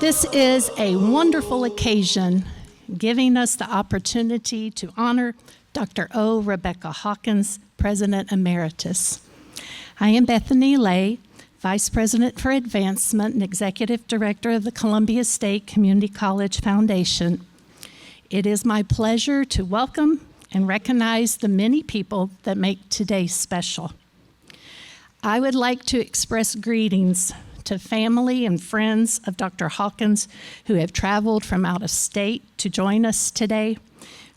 This is a wonderful occasion, giving us the opportunity to honor Dr. O. Rebecca Hawkins, President Emeritus. I am Bethany Lay, Vice President for Advancement and Executive Director of the Columbia State Community College Foundation. It is my pleasure to welcome and recognize the many people that make today special. I would like to express greetings to family and friends of Dr. Hawkins who have traveled from out of state to join us today.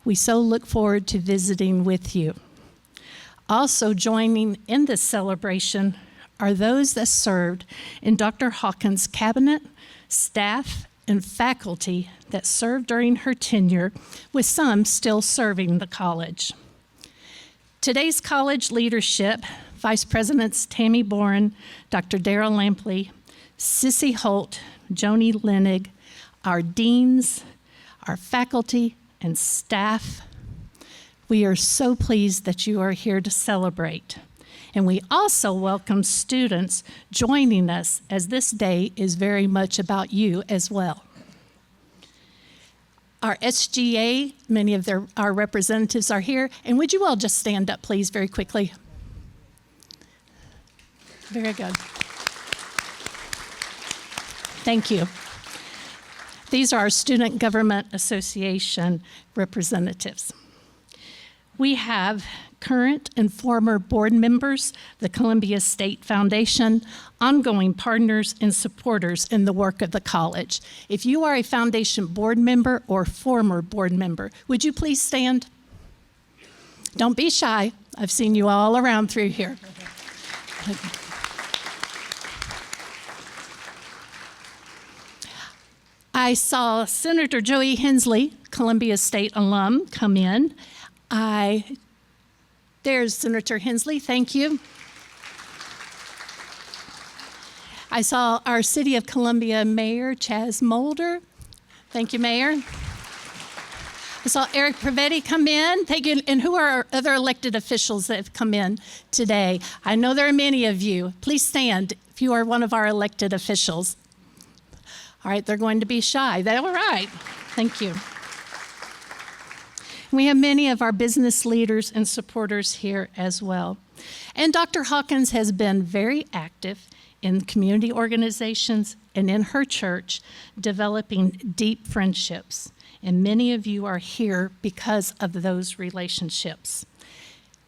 We so look forward to visiting with you. Also joining in this celebration are those that served in Dr. Hawkins' cabinet, staff, and faculty that served during her tenure, with some still serving the college. Today's college leadership, Vice Presidents Tammy Boren, Dr. Darrell Lampley, Sissy Holt, Joni Lenig, our deans, our faculty, and staff, we are so pleased that you are here to celebrate. And we also welcome students joining us, as this day is very much about you as well. Our SGA, many of our representatives are here. And would you all just stand up, please, very quickly? Very good. Thank you. These are our Student Government Association representatives. We have current and former board members, the Columbia State Foundation, ongoing partners and supporters in the work of the college. If you are a foundation board member or former board member, would you please stand? Don't be shy. I've seen you all around through here. I saw Senator Joey Hensley, Columbia State alum, come in. There's Senator Hensley, thank you. I saw our City of Columbia Mayor, Chaz Mulder. Thank you, Mayor. I saw Eric Pravetti come in. Thank you. And who are our other elected officials that have come in today? I know there are many of you. Please stand if you are one of our elected officials. All right, they're going to be shy. They're all right. Thank you. We have many of our business leaders and supporters here as well. And Dr. Hawkins has been very active in community organizations and in her church, developing deep friendships. And many of you are here because of those relationships.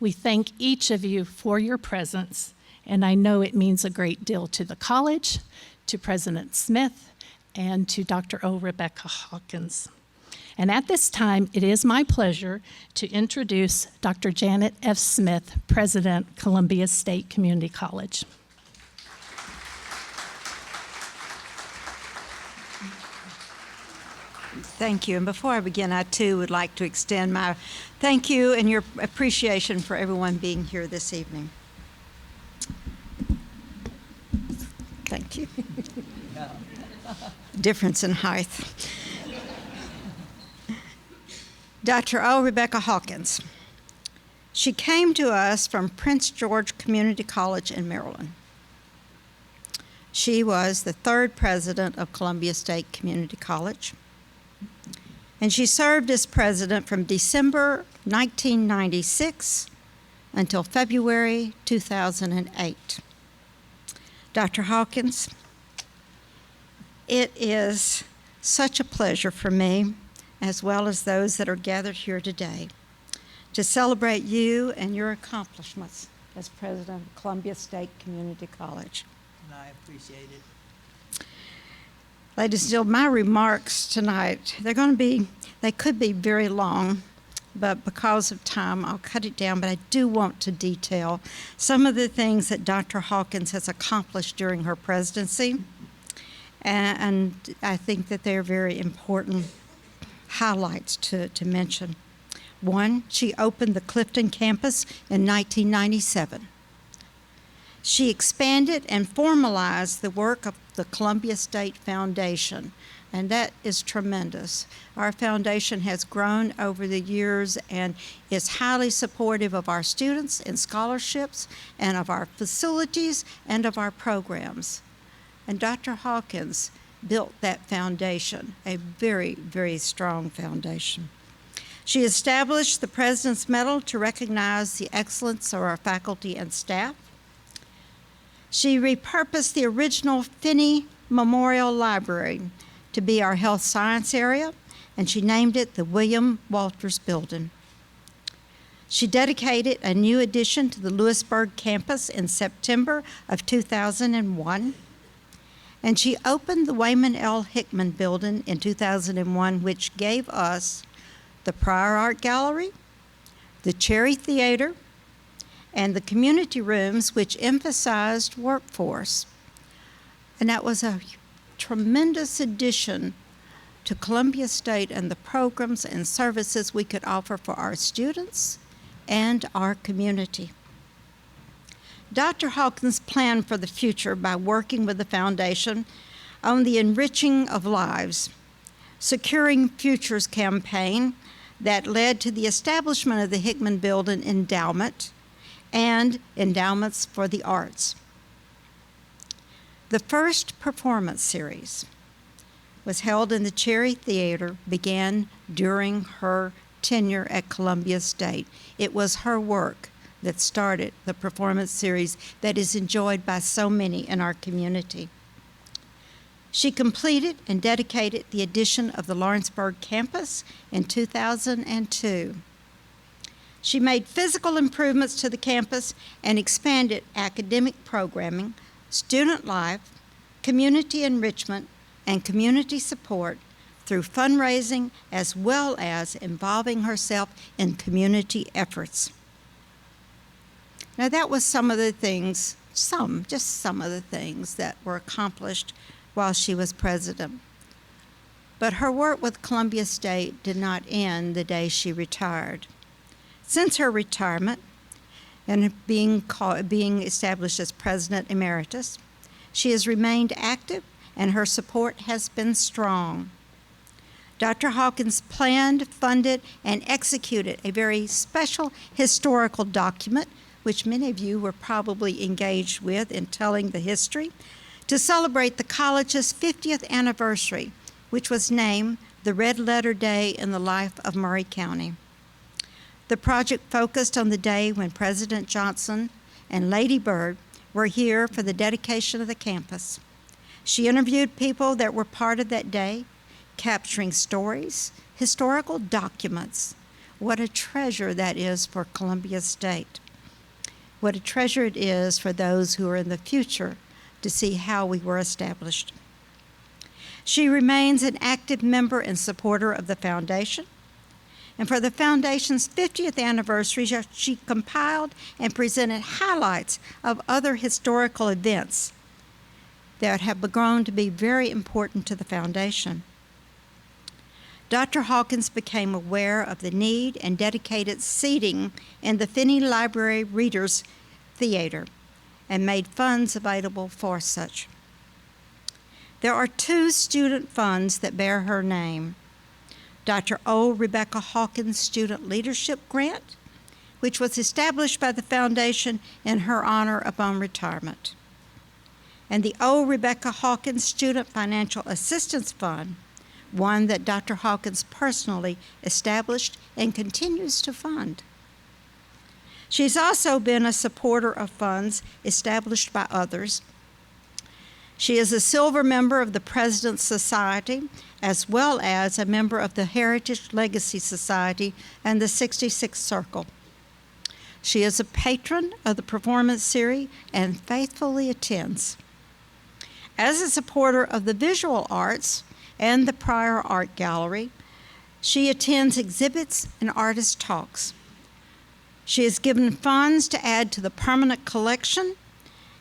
We thank each of you for your presence, and I know it means a great deal to the college, to President Smith, and to Dr. O. Rebecca Hawkins. And at this time, it is my pleasure to introduce Dr. Janet F. Smith, President, Columbia State Community College. Thank you. And before I begin, I too would like to extend my thank you and your appreciation for everyone being here this evening. Thank you. Difference in height. Dr. O. Rebecca Hawkins. She came to us from Prince George Community College in Maryland. She was the third president of Columbia State Community College, and she served as president from December 1996 until February 2008. Dr. Hawkins, it is such a pleasure for me, as well as those that are gathered here today, to celebrate you and your accomplishments as president of Columbia State Community College. And I appreciate it. Ladies and gentlemen, my remarks tonight, they could be very long, but because of time, I'll cut it down. But I do want to detail some of the things that Dr. Hawkins has accomplished during her presidency, and I think that they're very important highlights to mention. One, she opened the Clifton campus in 1997. She expanded and formalized the work of the Columbia State Foundation, and that is tremendous. Our foundation has grown over the years and is highly supportive of our students and scholarships and of our facilities and of our programs. And Dr. Hawkins, built that foundation, a very, very strong foundation. She established the President's Medal to recognize the excellence of our faculty and staff. She repurposed the original Finney Memorial Library to be our health science area, and she named it the William Walters Building. She dedicated a new addition to the Lewisburg campus in September of 2001, and she opened the Wayman L. Hickman Building in 2001, which gave us the Prior Art Gallery, the Cherry Theater, and the community rooms, which emphasized workforce. And that was a tremendous addition to Columbia State and the programs and services we could offer for our students and our community. Dr. Hawkins planned for the future by working with the foundation on the Enriching of Lives, Securing Futures campaign that led to the establishment of the Hickman Building Endowment and Endowments for the Arts. The first performance series was held in the Cherry Theater, began during her tenure at Columbia State. It was her work that started the performance series that is enjoyed by so many in our community. She completed and dedicated the addition of the Lawrenceburg campus in 2002. She made physical improvements to the campus and expanded academic programming, student life, community enrichment, and community support through fundraising, as well as involving herself in community efforts. Now, that was some of the things that were accomplished while she was president. But her work with Columbia State did not end the day she retired. Since her retirement and being established as President Emeritus, she has remained active and her support has been strong. Dr. Hawkins planned, funded, and executed a very special historical document, which many of you were probably engaged with in telling the history, to celebrate the college's 50th anniversary, which was named the Red Letter Day in the life of Maury County. The project focused on the day when President Johnson and Lady Bird were here for the dedication of the campus. She interviewed people that were part of that day, capturing stories, historical documents. What a treasure that is for Columbia State. What a treasure it is for those who are in the future to see how we were established. She remains an active member and supporter of the foundation. And for the foundation's 50th anniversary, she compiled and presented highlights of other historical events that have grown to be very important to the foundation. Dr. Hawkins became aware of the need and dedicated seating in the Finney Library Readers Theater and made funds available for such. There are 2 student funds that bear her name. Dr. O. Rebecca Hawkins Student Leadership Grant, which was established by the foundation in her honor upon retirement, and the O. Rebecca Hawkins Student Financial Assistance Fund, one that Dr. Hawkins personally established and continues to fund. She's also been a supporter of funds established by others. She is a silver member of the President's Society, as well as a member of the Heritage Legacy Society and the 66th Circle. She is a patron of the performance series and faithfully attends. As a supporter of the visual arts and the Prior Art Gallery, she attends exhibits and artist talks. She has given funds to add to the permanent collection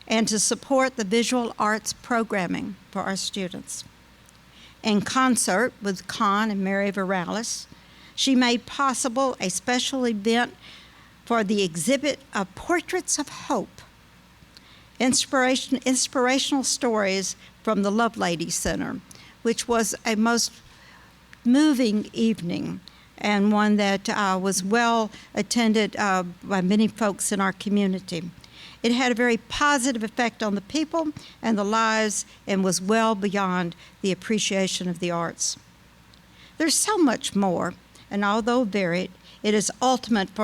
and to support the visual arts programming for our students. In concert with Con and Mary Virales, she made possible a special event for the exhibit of Portraits of Hope, inspirational stories from the Lovelady Center, which was a most moving evening and one that was well attended by many folks in our community. It had a very positive effect on the people and the lives and was well beyond the appreciation of the arts. There's so much more, and although varied, it ultimately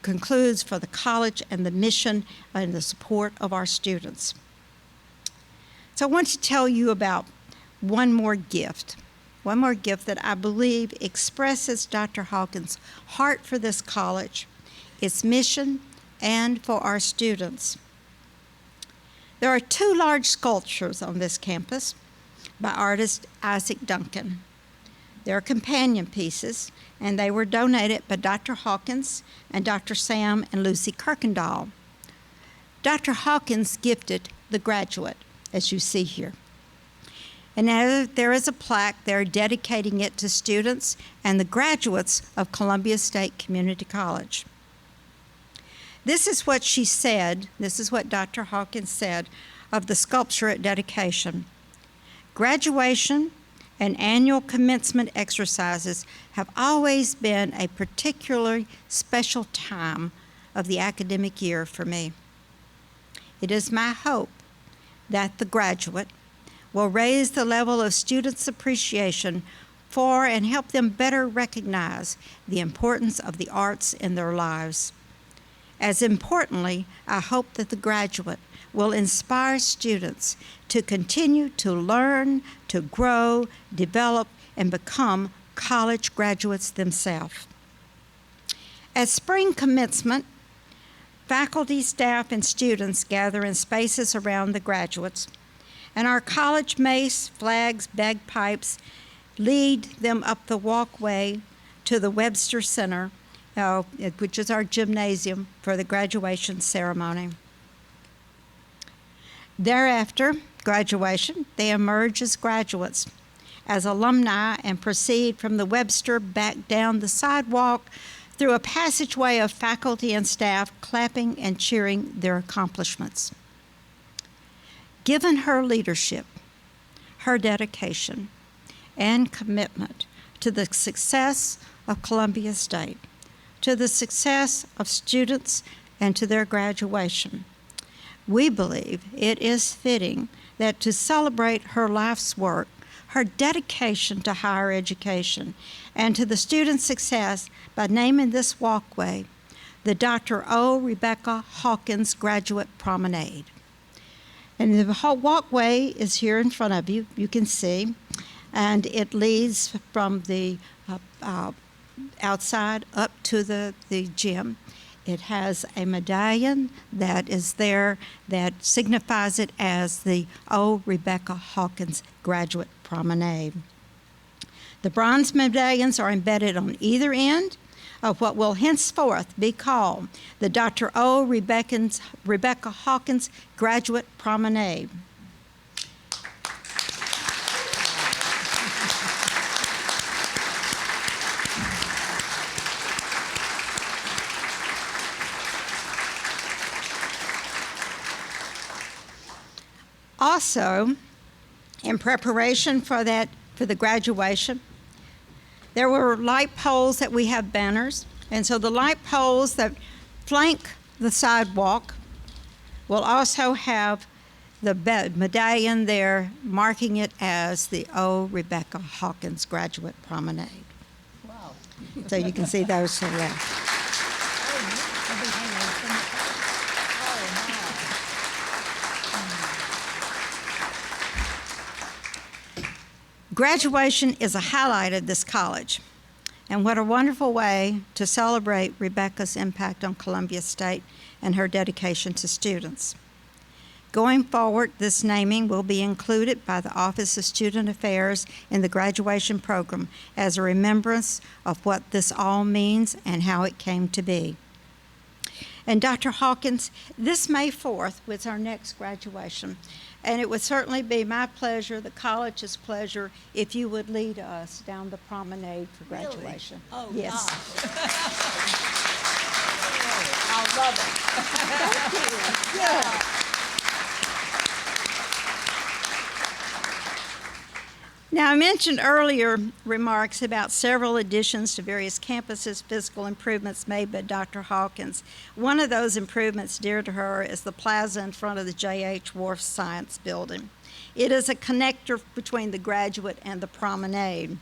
concludes for the college and the mission and the support of our students. So I want to tell you about one more gift that I believe expresses Dr. Hawkins' heart for this college, its mission, and for our students. There are 2 large sculptures on this campus by artist Isaac Duncan. They're companion pieces, and they were donated by Dr. Hawkins and Dr. Sam and Lucy Kirkendall. Dr. Hawkins gifted the graduate, as you see here. And now there is a plaque there dedicating it to students and the graduates of Columbia State Community College. This is what she said, this is what Dr. Hawkins said of the sculpture at dedication. Graduation and annual commencement exercises have always been a particularly special time of the academic year for me. It is my hope that the graduate will raise the level of students' appreciation for and help them better recognize the importance of the arts in their lives. As importantly, I hope that the graduate will inspire students to continue to learn, to grow, develop, and become college graduates themselves. At spring commencement, faculty, staff, and students gather in spaces around the graduates, and our college mace, flags, bagpipes lead them up the walkway to the Webster Center, which is our gymnasium for the graduation ceremony. Thereafter, graduation, they emerge as graduates, as alumni, and proceed from the Webster back down the sidewalk through a passageway of faculty and staff clapping and cheering their accomplishments. Given her leadership, her dedication, and commitment to the success of Columbia State, to the success of students, and to their graduation, we believe it is fitting that to celebrate her life's work, her dedication to higher education, and to the student success by naming this walkway the Dr. O. Rebecca Hawkins Graduate Promenade. And the walkway is here in front of you, you can see, and it leads from the outside up to the gym. It has a medallion that is there that signifies it as the O. Rebecca Hawkins Graduate Promenade. The bronze medallions are embedded on either end of what will henceforth be called the Dr. O. Rebecca Hawkins Graduate Promenade. Also, in preparation for the graduation, there were light poles that we have banners, and so the light poles that flank the sidewalk will also have the medallion there marking it as the O. Rebecca Hawkins Graduate Promenade. Wow. So you can see those to the left. Graduation is a highlight of this college, and what a wonderful way to celebrate Rebecca's impact on Columbia State and her dedication to students. Going forward, this naming will be included by the Office of Student Affairs in the graduation program as a remembrance of what this all means and how it came to be. And Dr. Hawkins, this May 4th was our next graduation. And it would certainly be my pleasure, the college's pleasure, if you would lead us down the promenade for graduation. Really? Oh, yes. Gosh. I love it. Thank you. Yeah. Now, I mentioned earlier remarks about several additions to various campuses, physical improvements made by Dr. Hawkins. One of those improvements dear to her is the plaza in front of the J.H. Wharf Science Building. It is a connector between the graduate and the promenade.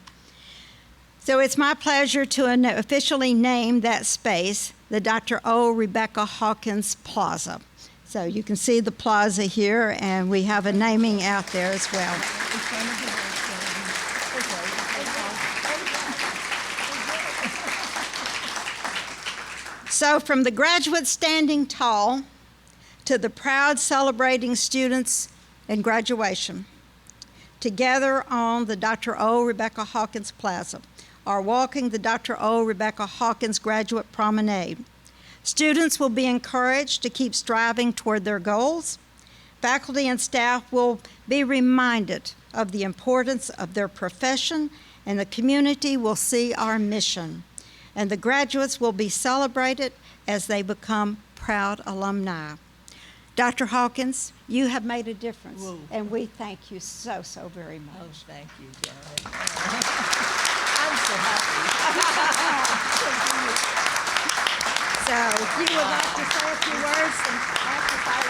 So it's my pleasure to officially name that space the Dr. O. Rebecca Hawkins Plaza. So you can see the plaza here, and we have a naming out there as well. So from the graduates standing tall to the proud celebrating students in graduation, together on the Dr. O. Rebecca Hawkins Plaza, are walking the Dr. O. Rebecca Hawkins Graduate Promenade. Students will be encouraged to keep striving toward their goals. Faculty and staff will be reminded of the importance of their profession, and the community will see our mission. And the graduates will be celebrated as they become proud alumni. Dr. Hawkins, you have made a difference, and we thank you so, so very much. Oh, thank you, Janet. I'm so happy. So if you would like to say a few words, then amplify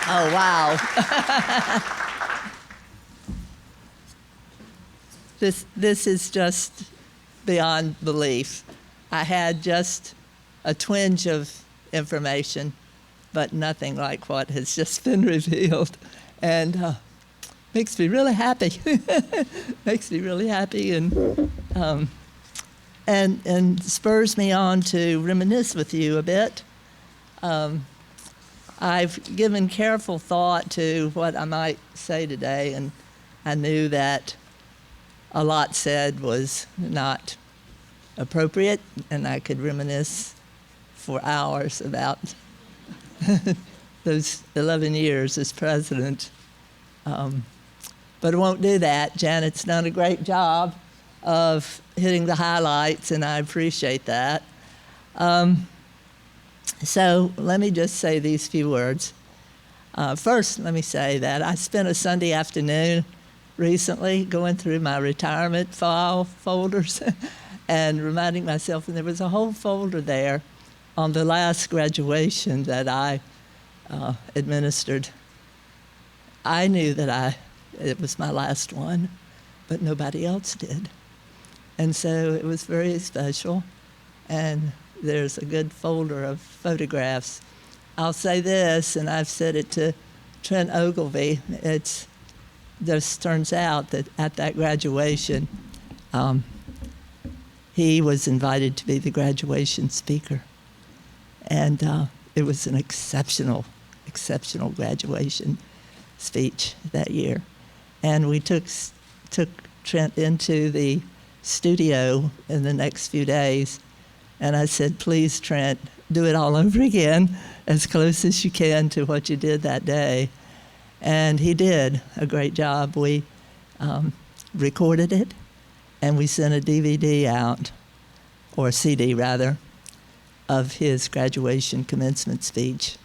Oh, wow. This is just beyond belief. I had just a twinge of information, but nothing like what has just been revealed. And makes me really happy. Makes me really happy, and spurs me on to reminisce with you a bit. I've given careful thought to what I might say today, and I knew that a lot said was not appropriate, and I could reminisce for hours about those 11 years as president. But I won't do that. Janet's done a great job of hitting the highlights, and I appreciate that. So let me just say these few words. First, let me say that I spent a Sunday afternoon recently going through my retirement file folders and reminding myself, and there was a whole folder there on the last graduation that I administered. I knew that it was my last one, but nobody else did. And so it was very special, and there's a good folder of photographs. I'll say this, and I've said it to Trent Ogilvie, it just turns out that at that graduation, he was invited to be the graduation speaker. And it was an exceptional graduation speech that year. And we took Trent into the studio in the next few days, and I said, please, Trent, do it all over again, as close as you can to what you did that day. And he did a great job. We recorded it, and we sent a DVD out, or a CD rather, of his graduation commencement speech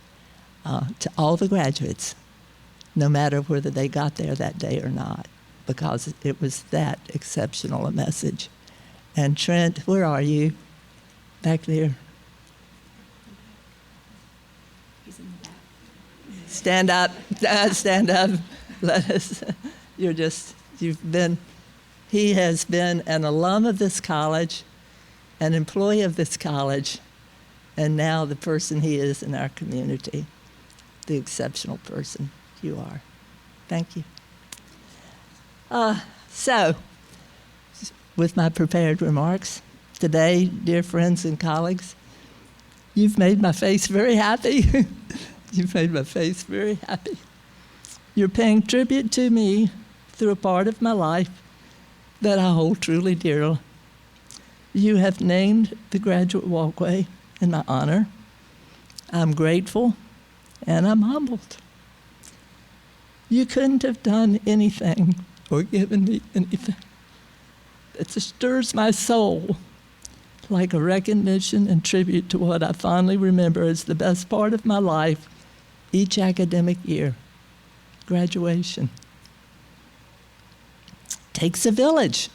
to all the graduates, no matter whether they got there that day or not, because it was that exceptional a message. And Trent, where are you? Back there. He's in the back. Stand up, stand up. Let us, he has been an alum of this college, an employee of this college, and now the person he is in our community, the exceptional person you are. Thank you. So, with my prepared remarks today, dear friends and colleagues, you've made my face very happy. You've made my face very happy. You're paying tribute to me through a part of my life that I hold truly dear. You have named the graduate walkway in my honor. I'm grateful and I'm humbled. You couldn't have done anything or given me anything that stirs my soul like a recognition and tribute to what I fondly remember as the best part of my life each academic year, graduation. Takes a village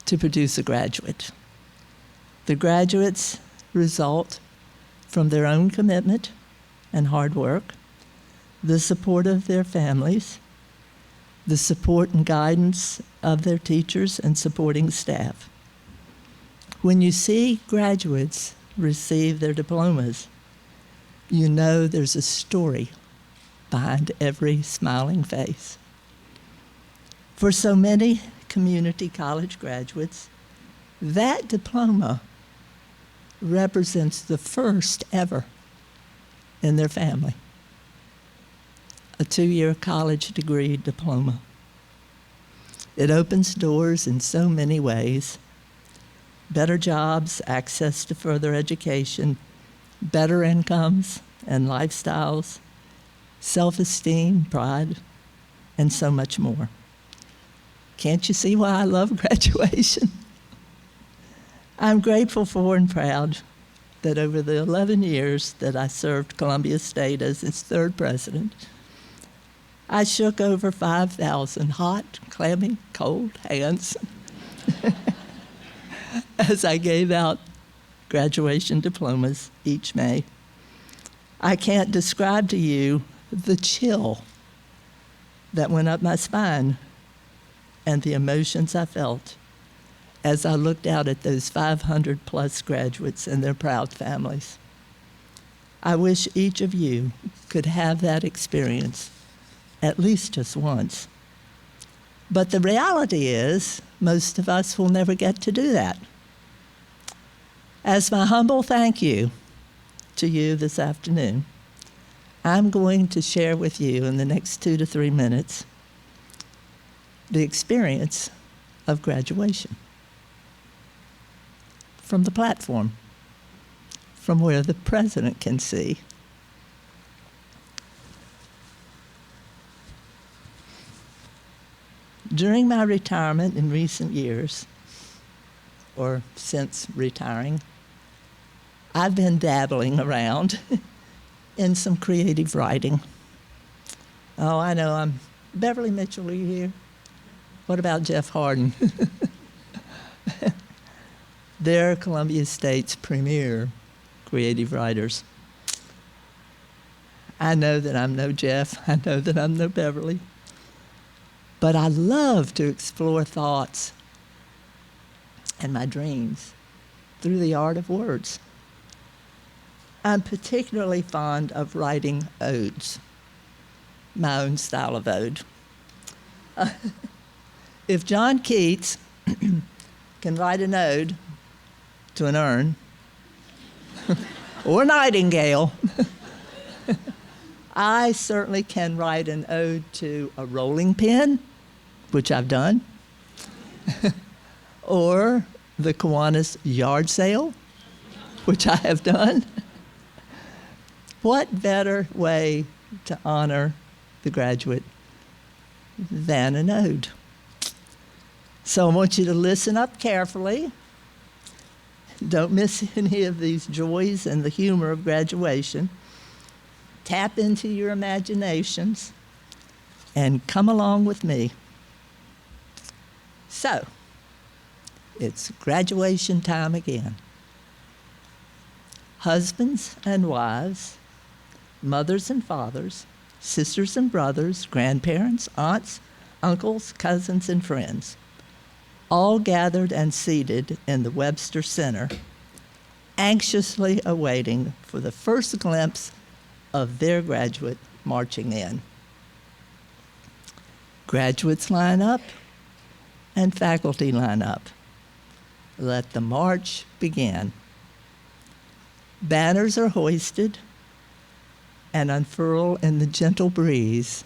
to produce a graduate. The graduates result from their own commitment and hard work, the support of their families, the support and guidance of their teachers and supporting staff. When you see graduates receive their diplomas, you know there's a story behind every smiling face. For so many community college graduates, that diploma represents the first ever in their family. A 2-year college degree diploma. It opens doors in so many ways. Better jobs, access to further education, better incomes and lifestyles, self-esteem, pride, and so much more. Can't you see why I love graduation? I'm grateful for and proud that over the 11 years that I served Columbia State as its third president, I shook over 5,000 hot, clammy, cold hands as I gave out graduation diplomas each May. I can't describe to you the chill that went up my spine and the emotions I felt as I looked out at those 500 plus graduates and their proud families. I wish each of you could have that experience at least just once. But the reality is, most of us will never get to do that. As my humble thank you to you this afternoon, I'm going to share with you in the next 2 to 3 minutes the experience of graduation from the platform, from where the president can see. During my retirement in recent years, or since retiring, I've been dabbling around in some creative writing. Oh, I know, Beverly Mitchell, are you here? What about Jeff Harden? They're Columbia State's premier creative writers. I know that I'm no Jeff. I know that I'm no Beverly. But I love to explore thoughts and my dreams through the art of words. I'm particularly fond of writing odes, my own style of ode. If John Keats can write an ode to an urn or Nightingale, I certainly can write an ode to a rolling pin, which I've done, or the Kiwanis yard sale, which I have done. What better way to honor the graduate than an ode? So I want you to listen up carefully. Don't miss any of these joys and the humor of graduation. Tap into your imaginations and come along with me. So, it's graduation time again. Husbands and wives, mothers and fathers, sisters and brothers, grandparents, aunts, uncles, cousins, and friends, all gathered and seated in the Webster Center, anxiously awaiting for the first glimpse of their graduate marching in. Graduates line up and faculty line up. Let the march begin. Banners are hoisted and unfurl in the gentle breeze.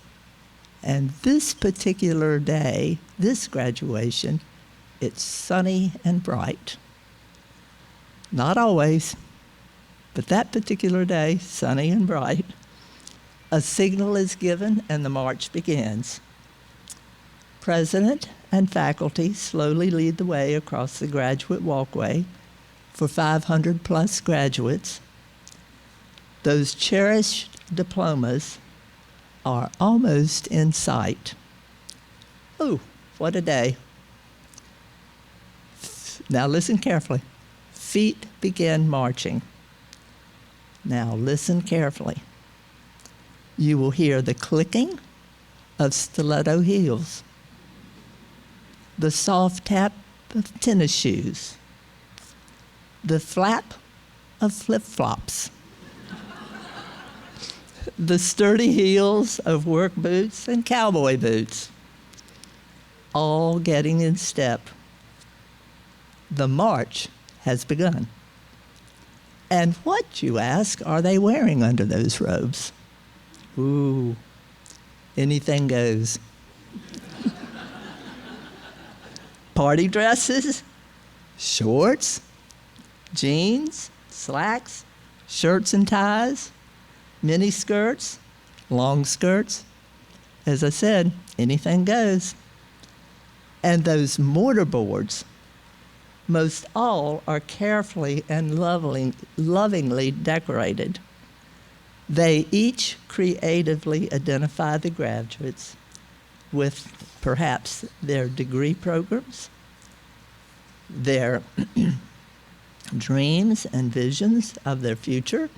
And this particular day, this graduation, it's sunny and bright. Not always, but that particular day, sunny and bright. A signal is given and the march begins. President and faculty slowly lead the way across the graduate walkway, for 500 plus graduates. Those cherished diplomas are almost in sight. Ooh, what a day. Now listen carefully. Feet begin marching. Now listen carefully. You will hear the clicking of stiletto heels, the soft tap of tennis shoes, the flap of flip-flops, the sturdy heels of work boots and cowboy boots, all getting in step. The march has begun. And what, you ask, are they wearing under those robes? Ooh, anything goes. Party dresses, shorts, jeans, slacks, shirts and ties, mini skirts, long skirts. As I said, anything goes. And those mortar boards, most all are carefully and lovingly decorated. They each creatively identify the graduates with perhaps their degree programs, their dreams and visions of their future,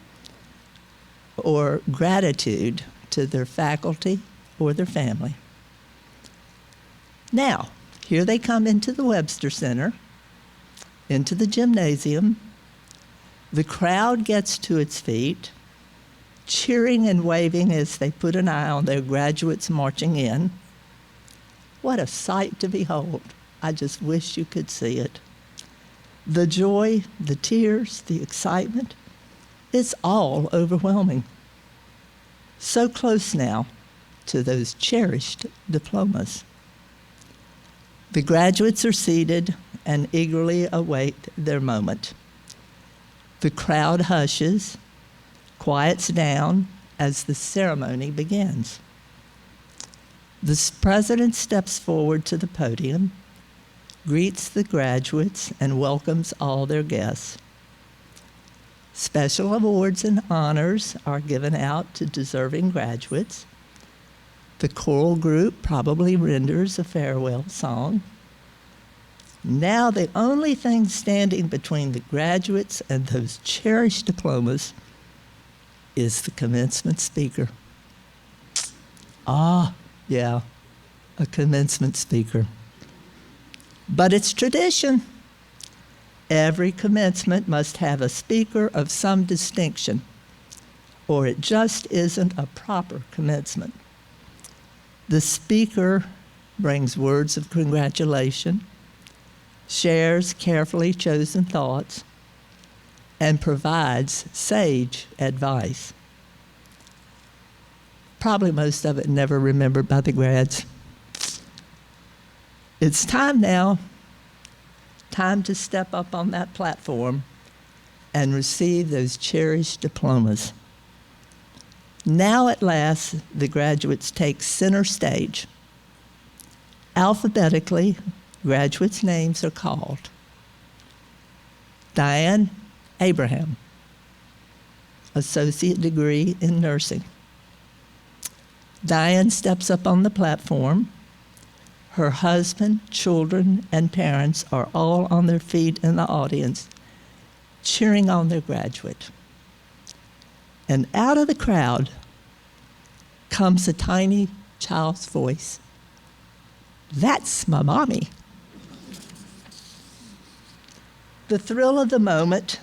or gratitude to their faculty or their family. Now, here they come into the Webster Center, into the gymnasium. The crowd gets to its feet, cheering and waving as they put an eye on their graduates marching in. What a sight to behold. I just wish you could see it. The joy, the tears, the excitement, it's all overwhelming. So close now to those cherished diplomas. The graduates are seated and eagerly await their moment. The crowd hushes, quiets down as the ceremony begins. The president steps forward to the podium, greets the graduates, and welcomes all their guests. Special awards and honors are given out to deserving graduates. The choral group probably renders a farewell song. Now the only thing standing between the graduates and those cherished diplomas is the commencement speaker. Ah, yeah, a commencement speaker. But it's tradition. Every commencement must have a speaker of some distinction, or it just isn't a proper commencement. The speaker brings words of congratulation, shares carefully chosen thoughts, and provides sage advice. Probably most of it never remembered by the grads. It's time now, time to step up on that platform and receive those cherished diplomas. Now at last, the graduates take center stage. Alphabetically, graduates' names are called. Diane Abraham, associate degree in nursing. Diane steps up on the platform. Her husband, children, and parents are all on their feet in the audience, cheering on their graduate. And out of the crowd comes a tiny child's voice. That's my mommy. The thrill of the moment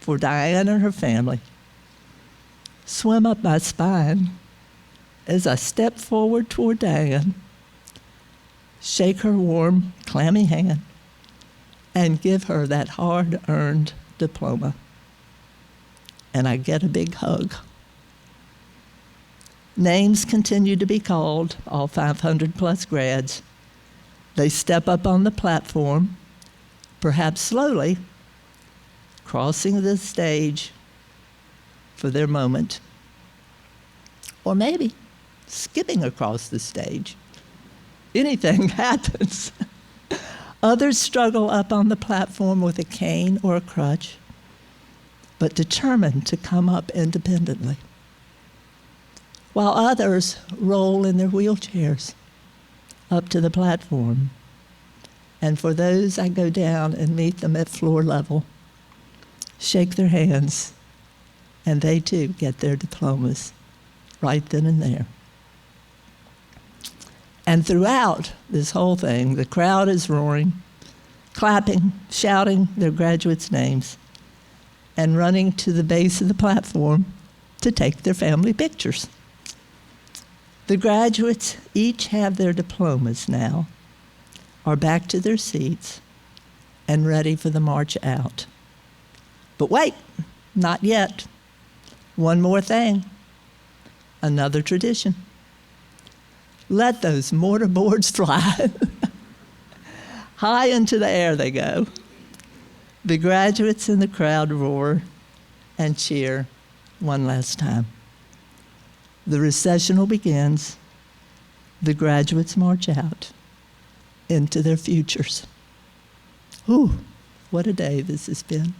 for Diane and her family swim up my spine as I step forward toward Diane, shake her warm, clammy hand, and give her that hard-earned diploma. And I get a big hug. Names continue to be called, all 500 plus grads. They step up on the platform, perhaps slowly, crossing the stage for their moment, or maybe skipping across the stage. Anything happens. Others struggle up on the platform with a cane or a crutch, but determined to come up independently, while others roll in their wheelchairs up to the platform. And for those, I go down and meet them at floor level, shake their hands, and they too get their diplomas right then and there. And throughout this whole thing, the crowd is roaring, clapping, shouting their graduates' names, and running to the base of the platform to take their family pictures. The graduates each have their diplomas now, are back to their seats, and ready for the march out. But wait, not yet. One more thing, another tradition. Let those mortarboards fly. High into the air they go. The graduates in the crowd roar and cheer one last time. The recessional begins. The graduates march out into their futures. Ooh, what a day this has been.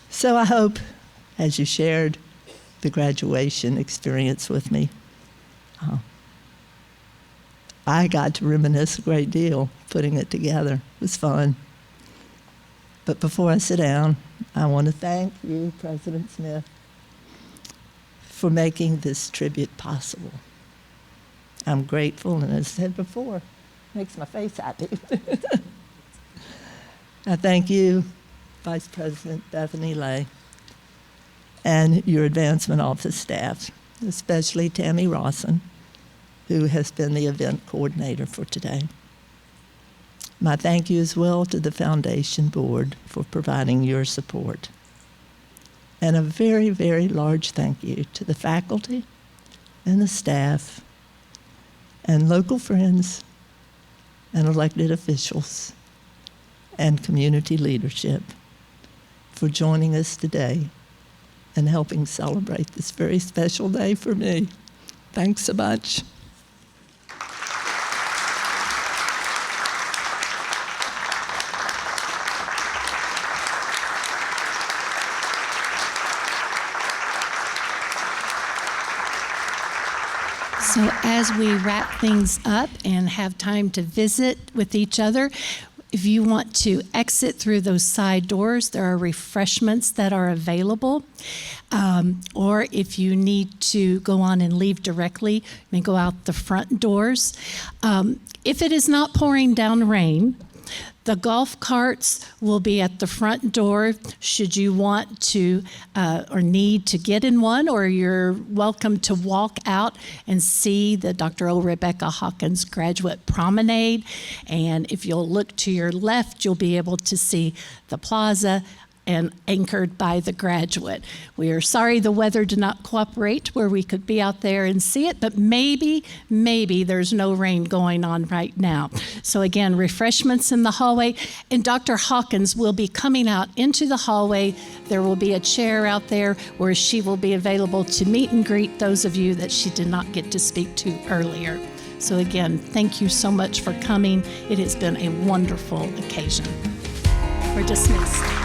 So I hope, as you shared the graduation experience with me, I got to reminisce a great deal putting it together. It was fun. But before I sit down, I want to thank you, President Smith, for making this tribute possible. I'm grateful, and as I said before, makes my face happy. I thank you, Vice President Bethany Lay, and your advancement office staff, especially Tammy Rawson, who has been the event coordinator for today. My thank you as well to the Foundation Board for providing your support. And a very, very large thank you to the faculty and the staff and local friends and elected officials and community leadership for joining us today and helping celebrate this very special day for me. Thanks so much. So as we wrap things up and have time to visit with each other, if you want to exit through those side doors, there are refreshments that are available. Or if you need to go on and leave directly, you may go out the front doors. If it is not pouring down rain, the golf carts will be at the front door should you want to or need to get in one, or you're welcome to walk out and see the Dr. O. Rebecca Hawkins Graduate Promenade. And if you'll look to your left, you'll be able to see the plaza and anchored by the graduate. We are sorry the weather did not cooperate where we could be out there and see it, but maybe there's no rain going on right now. So again, refreshments in the hallway, and Dr. Hawkins will be coming out into the hallway. There will be a chair out there where she will be available to meet and greet those of you that she did not get to speak to earlier. So again, thank you so much for coming. It has been a wonderful occasion. We're dismissed.